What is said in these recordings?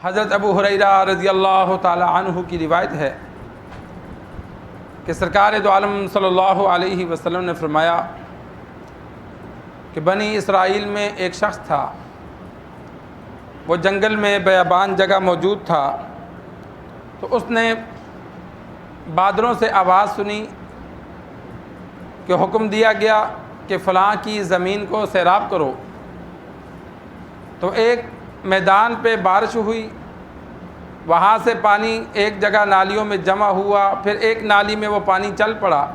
حضرت ابو ہریرہ رضی اللہ تعالی عنہ کی روایت ہے کہ سرکار دو عالم صلی اللہ علیہ وسلم نے فرمایا کہ بنی اسرائیل میں ایک شخص تھا، وہ جنگل میں بیابان جگہ موجود تھا، تو اس نے بادلوں سے آواز سنی کہ حکم دیا گیا کہ فلاں کی زمین کو سیراب کرو۔ تو ایک میدان پہ بارش ہوئی، وہاں سے پانی ایک جگہ نالیوں میں جمع ہوا، پھر ایک نالی میں وہ پانی چل پڑا۔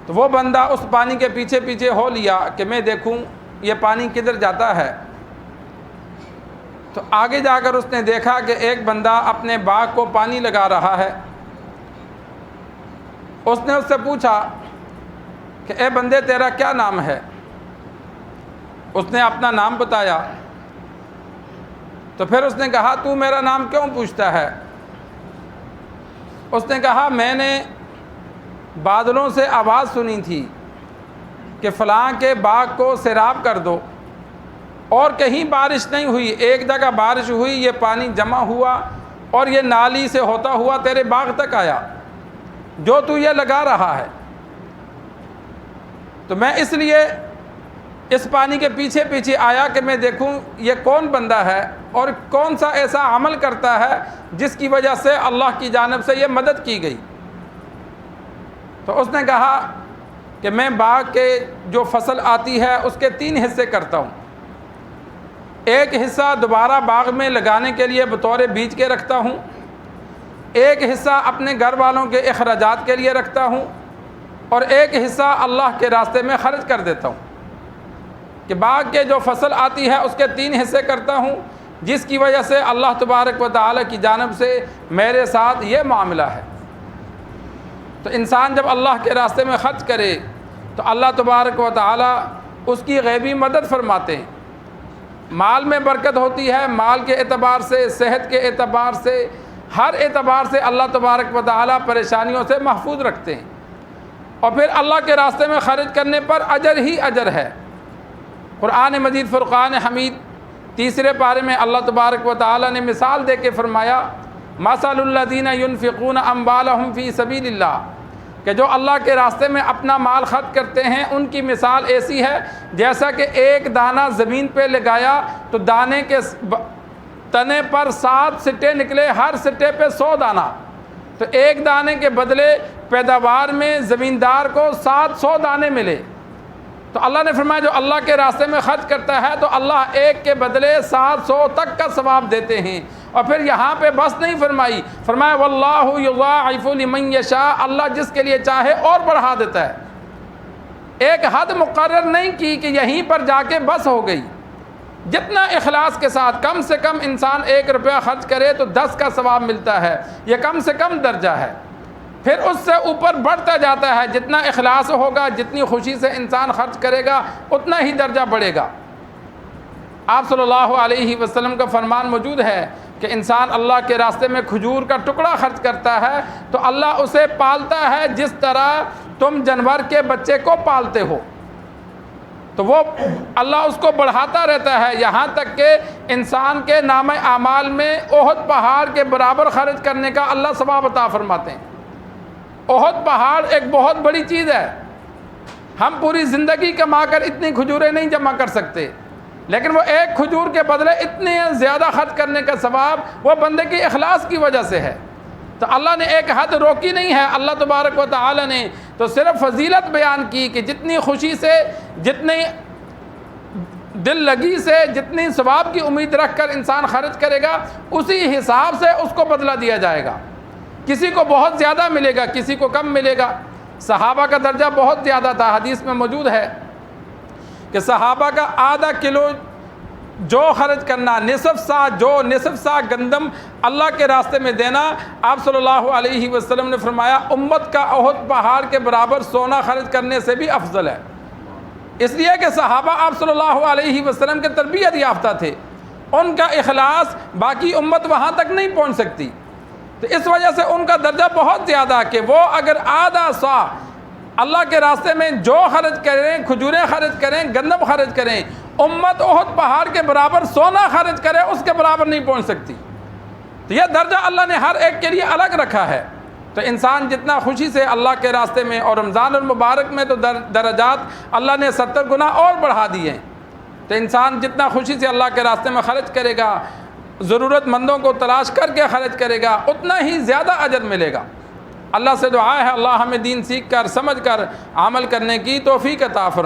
تو وہ بندہ اس پانی کے پیچھے پیچھے ہو لیا کہ میں دیکھوں یہ پانی کدھر جاتا ہے۔ تو آگے جا کر اس نے دیکھا کہ ایک بندہ اپنے باغ کو پانی لگا رہا ہے۔ اس نے اس سے پوچھا کہ اے بندے تیرا کیا نام ہے؟ اس نے اپنا نام بتایا۔ تو پھر اس نے کہا تو میرا نام کیوں پوچھتا ہے؟ اس نے کہا میں نے بادلوں سے آواز سنی تھی کہ فلاں کے باغ کو سیراب کر دو، اور کہیں بارش نہیں ہوئی، ایک جگہ بارش ہوئی، یہ پانی جمع ہوا اور یہ نالی سے ہوتا ہوا تیرے باغ تک آیا جو تو یہ لگا رہا ہے۔ تو میں اس لیے اس پانی کے پیچھے پیچھے آیا کہ میں دیکھوں یہ کون بندہ ہے اور کون سا ایسا عمل کرتا ہے جس کی وجہ سے اللہ کی جانب سے یہ مدد کی گئی۔ تو اس نے کہا کہ میں باغ کے جو فصل آتی ہے اس کے 3 حصے کرتا ہوں۔ ایک حصہ دوبارہ باغ میں لگانے کے لیے بطور بیج کے رکھتا ہوں، ایک حصہ اپنے گھر والوں کے اخراجات کے لیے رکھتا ہوں، اور ایک حصہ اللہ کے راستے میں خرچ کر دیتا ہوں۔ کہ باغ کے جو فصل آتی ہے اس کے 3 حصے کرتا ہوں، جس کی وجہ سے اللہ تبارک و تعالی کی جانب سے میرے ساتھ یہ معاملہ ہے۔ تو انسان جب اللہ کے راستے میں خرچ کرے تو اللہ تبارک و تعالی اس کی غیبی مدد فرماتے ہیں۔ مال میں برکت ہوتی ہے، مال کے اعتبار سے، صحت کے اعتبار سے، ہر اعتبار سے اللہ تبارک و تعالی پریشانیوں سے محفوظ رکھتے ہیں۔ اور پھر اللہ کے راستے میں خرچ کرنے پر اجر ہی اجر ہے۔ قرآن مجید فرقان حمید 3 پارے میں اللہ تبارک و تعالی نے مثال دے کے فرمایا مثل الذین ينفقون اموالهم فی سبیل اللہ، کہ جو اللہ کے راستے میں اپنا مال خرچ کرتے ہیں ان کی مثال ایسی ہے جیسا کہ ایک دانہ زمین پہ لگایا تو دانے کے تنے پر 7 سٹے نکلے، ہر سٹے پہ 100 دانہ، تو ایک دانے کے بدلے پیداوار میں زمیندار کو 700 دانے ملے۔ تو اللہ نے فرمایا جو اللہ کے راستے میں خرچ کرتا ہے تو اللہ ایک کے بدلے 700 تک کا ثواب دیتے ہیں۔ اور پھر یہاں پہ بس نہیں فرمائی، فرمایا واللہ یضاعف لمن یشاء، اللہ جس کے لیے چاہے اور بڑھا دیتا ہے۔ ایک حد مقرر نہیں کی کہ یہیں پر جا کے بس ہو گئی۔ جتنا اخلاص کے ساتھ کم سے کم انسان 1 روپیہ خرچ کرے تو 10 کا ثواب ملتا ہے، یہ کم سے کم درجہ ہے۔ پھر اس سے اوپر بڑھتا جاتا ہے، جتنا اخلاص ہوگا، جتنی خوشی سے انسان خرچ کرے گا اتنا ہی درجہ بڑھے گا۔ آپ صلی اللہ علیہ وسلم کا فرمان موجود ہے کہ انسان اللہ کے راستے میں کھجور کا ٹکڑا خرچ کرتا ہے تو اللہ اسے پالتا ہے جس طرح تم جانور کے بچے کو پالتے ہو، تو وہ اللہ اس کو بڑھاتا رہتا ہے یہاں تک کہ انسان کے نامہ اعمال میں احد پہاڑ کے برابر خرچ کرنے کا اللہ ثواب عطا فرماتے ہیں۔ احد پہاڑ ایک بہت بڑی چیز ہے، ہم پوری زندگی کما کر اتنی کھجوریں نہیں جمع کر سکتے، لیکن وہ ایک کھجور کے بدلے اتنے زیادہ خرچ کرنے کا ثواب وہ بندے کی اخلاص کی وجہ سے ہے۔ تو اللہ نے ایک حد روکی نہیں ہے، اللہ تبارک و تعالی نے تو صرف فضیلت بیان کی کہ جتنی خوشی سے، جتنی دل لگی سے، جتنی ثواب کی امید رکھ کر انسان خرچ کرے گا اسی حساب سے اس کو بدلہ دیا جائے گا۔ کسی کو بہت زیادہ ملے گا، کسی کو کم ملے گا۔ صحابہ کا درجہ بہت زیادہ تھا، حدیث میں موجود ہے کہ صحابہ کا آدھا کلو جو خرچ کرنا، نصف سا گندم اللہ کے راستے میں دینا، آپ صلی اللہ علیہ وسلم نے فرمایا امت کا احد پہاڑ کے برابر سونا خرچ کرنے سے بھی افضل ہے۔ اس لیے کہ صحابہ آپ صلی اللہ علیہ وسلم کے تربیت یافتہ تھے، ان کا اخلاص باقی امت وہاں تک نہیں پہنچ سکتی، تو اس وجہ سے ان کا درجہ بہت زیادہ کہ وہ اگر آدھا سا اللہ کے راستے میں جو خرچ کریں، کھجوریں خرچ کریں، گندم خرچ کریں، امت احد پہاڑ کے برابر سونا خرچ کرے اس کے برابر نہیں پہنچ سکتی. تو یہ درجہ اللہ نے ہر ایک کے لیے الگ رکھا ہے. تو انسان جتنا خوشی سے اللہ کے راستے میں، اور رمضان المبارک میں تو درجات اللہ نے 70 گنا اور بڑھا دیے ہیں. تو انسان جتنا خوشی سے اللہ کے راستے میں خرچ کرے گا، ضرورت مندوں کو تلاش کر کے خرچ کرے گا، اتنا ہی زیادہ اجر ملے گا. اللہ سے دعا ہے اللہ ہمیں دین سیکھ کر، سمجھ کر عمل کرنے کی توفیق عطا فرمائے.